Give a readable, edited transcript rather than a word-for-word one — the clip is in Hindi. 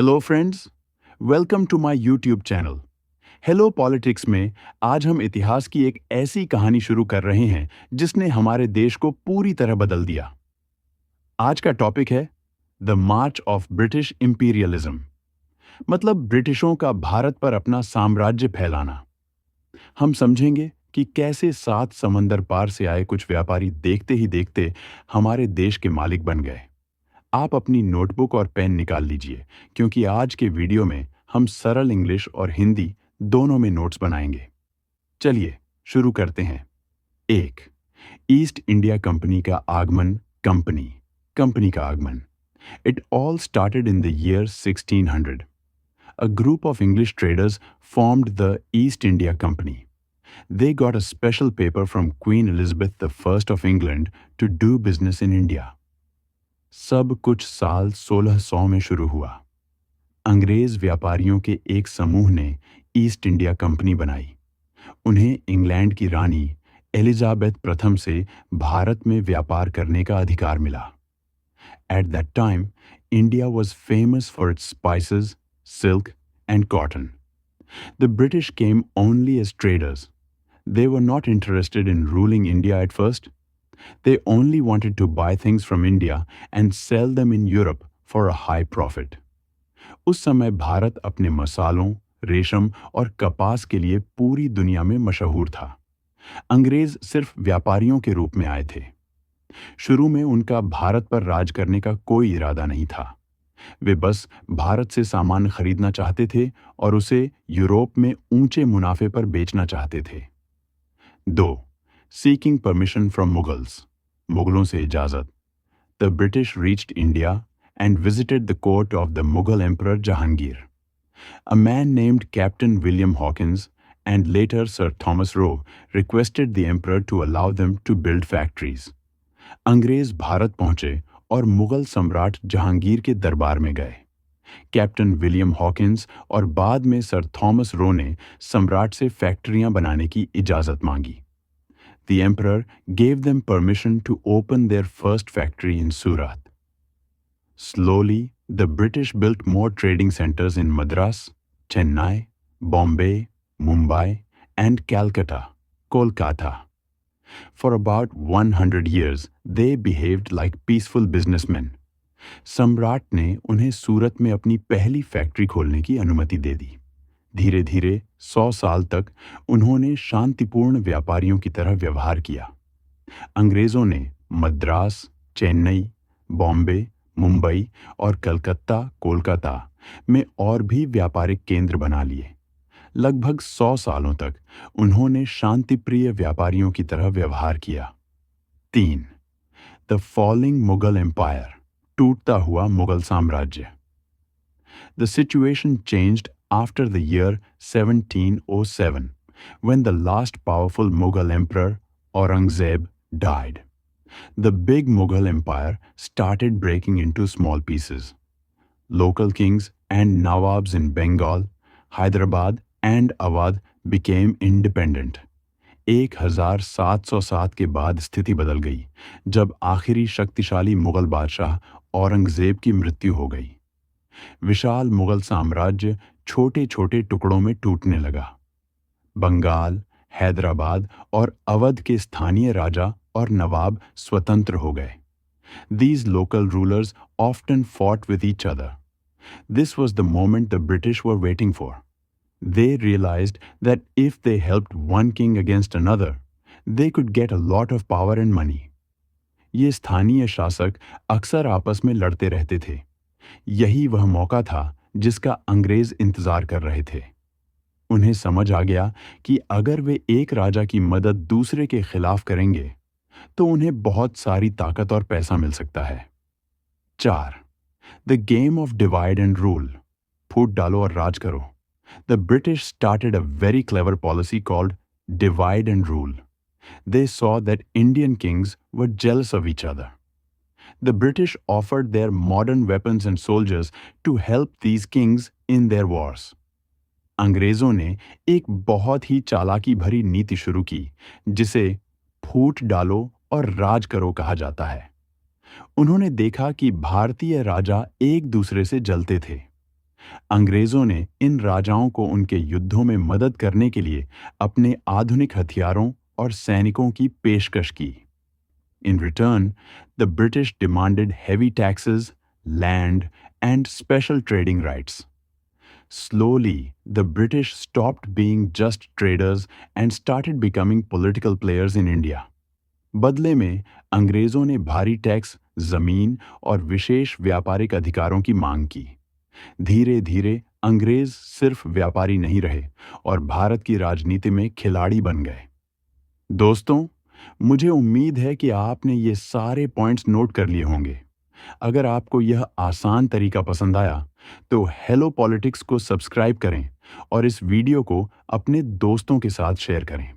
Hello friends, welcome to my YouTube channel. Hello politics में आज हम इतिहास की एक ऐसी कहानी शुरू कर रहे हैं जिसने हमारे देश को पूरी तरह बदल दिया। आज का टॉपिक है the March of British imperialism, मतलब ब्रिटिशों का भारत पर अपना साम्राज्य फैलाना। हम समझेंगे कि कैसे 7 समंदर पार से आए कुछ व्यापारी देखते ही देखते हमारे देश के मालिक बन गए। आप अपनी नोटबुक और पेन निकाल लीजिए, क्योंकि आज के वीडियो में हम सरल इंग्लिश और हिंदी दोनों में नोट्स बनाएंगे। चलिए शुरू करते हैं। 1. ईस्ट इंडिया कंपनी का आगमन। कंपनी का आगमन। It all started in the year 1600. A group of English traders formed the East India Company. They got a special paper from Queen Elizabeth I of England to do business in India. सब कुछ साल 1600 में शुरू हुआ। अंग्रेज व्यापारियों के एक समूह ने ईस्ट इंडिया कंपनी बनाई। उन्हें इंग्लैंड की रानी एलिजाबेथ प्रथम से भारत में व्यापार करने का अधिकार मिला। At that time, India was famous for its spices, silk, and cotton. The British came only as traders. They were not interested in ruling India at first. They only wanted to buy things from India and sell them in Europe for a high profit. उस समय भारत अपने मसालों, रेशम और कपास के लिए पूरी दुनिया में मशहूर था। अंग्रेज सिर्फ व्यापारियों के रूप में आए थे। शुरू में उनका भारत पर राज करने का कोई इरादा नहीं था। वे बस भारत से सामान खरीदना चाहते थे और उसे यूरोप में ऊंचे मुनाफे पर बेचना चाहते थे। 2. Seeking permission from Mughals. मुगलों से इजाजत। The British reached India and visited the court of the Mughal Emperor Jahangir. A man named Captain William Hawkins and later Sir Thomas Roe requested the emperor to allow them to build factories. अंग्रेज भारत पहुंचे और मुगल सम्राट जहांगीर के दरबार में गए। कैप्टन विलियम हॉकिंस और बाद में सर थॉमस रो ने सम्राट से फैक्ट्रियां बनाने की इजाजत मांगी। The emperor gave them permission to open their first factory in Surat. Slowly, the British built more trading centers in Madras, Chennai, Bombay, Mumbai, and Kolkata. For about 100 years, they behaved like peaceful businessmen. सम्राट ने उन्हें सूरत में अपनी पहली फैक्ट्री खोलने की अनुमति दे दी। धीरे धीरे 100 साल तक उन्होंने शांतिपूर्ण व्यापारियों की तरह व्यवहार किया। अंग्रेजों ने मद्रास, चेन्नई, बॉम्बे, मुंबई और कोलकाता में और भी व्यापारिक केंद्र बना लिए। लगभग 100 सालों तक उन्होंने शांतिप्रिय व्यापारियों की तरह व्यवहार किया। 3. The falling Mughal empire. टूटता हुआ मुगल साम्राज्य। The situation changed after the year 1707 when the last powerful Mughal emperor Aurangzeb died. The big Mughal empire started breaking into small pieces. Local kings and Nawabs in Bengal, Hyderabad and Awadh became independent. 1707 के बाद स्थिति बदल गई जब आखिरी शक्तिशाली मुगल बादशाह औरंगजेब की मृत्यु हो गई। विशाल मुगल साम्राज्य छोटे छोटे टुकड़ों में टूटने लगा। बंगाल, हैदराबाद और अवध के स्थानीय राजा और नवाब स्वतंत्र हो गए। These local rulers often fought with each other. This was the moment the British were waiting for. They realized that if they helped one king against another, they could get a lot of power and money. ये स्थानीय शासक अक्सर आपस में लड़ते रहते थे। यही वह मौका था जिसका अंग्रेज इंतजार कर रहे थे। उन्हें समझ आ गया कि अगर वे एक राजा की मदद दूसरे के खिलाफ करेंगे तो उन्हें बहुत सारी ताकत और पैसा मिल सकता है। 4. The game of divide and rule. फूट डालो और राज करो। The British started a very clever policy called divide and rule. They saw that Indian kings were jealous of each other. The British offered their modern weapons and soldiers to help these kings in their wars. अंग्रेजों ने एक बहुत ही चालाकी भरी नीति शुरू की जिसे फूट डालो और राज करो कहा जाता है। उन्होंने देखा कि भारतीय राजा एक दूसरे से जलते थे। अंग्रेजों ने इन राजाओं को उनके युद्धों में मदद करने के लिए अपने आधुनिक हथियारों और सैनिकों की पेशकश की। In return, the British demanded heavy taxes, land, and special trading rights. Slowly, the British stopped being just traders and started becoming political players in India. बदले में अंग्रेजों ने भारी टैक्स, जमीन और विशेष व्यापारिक अधिकारों की मांग की। धीरे धीरे अंग्रेज सिर्फ व्यापारी नहीं रहे और भारत की राजनीति में खिलाड़ी बन गए। दोस्तों, मुझे उम्मीद है कि आपने ये सारे पॉइंट्स नोट कर लिए होंगे। अगर आपको यह आसान तरीका पसंद आया, तो हेलो पॉलिटिक्स को सब्सक्राइब करें और इस वीडियो को अपने दोस्तों के साथ शेयर करें।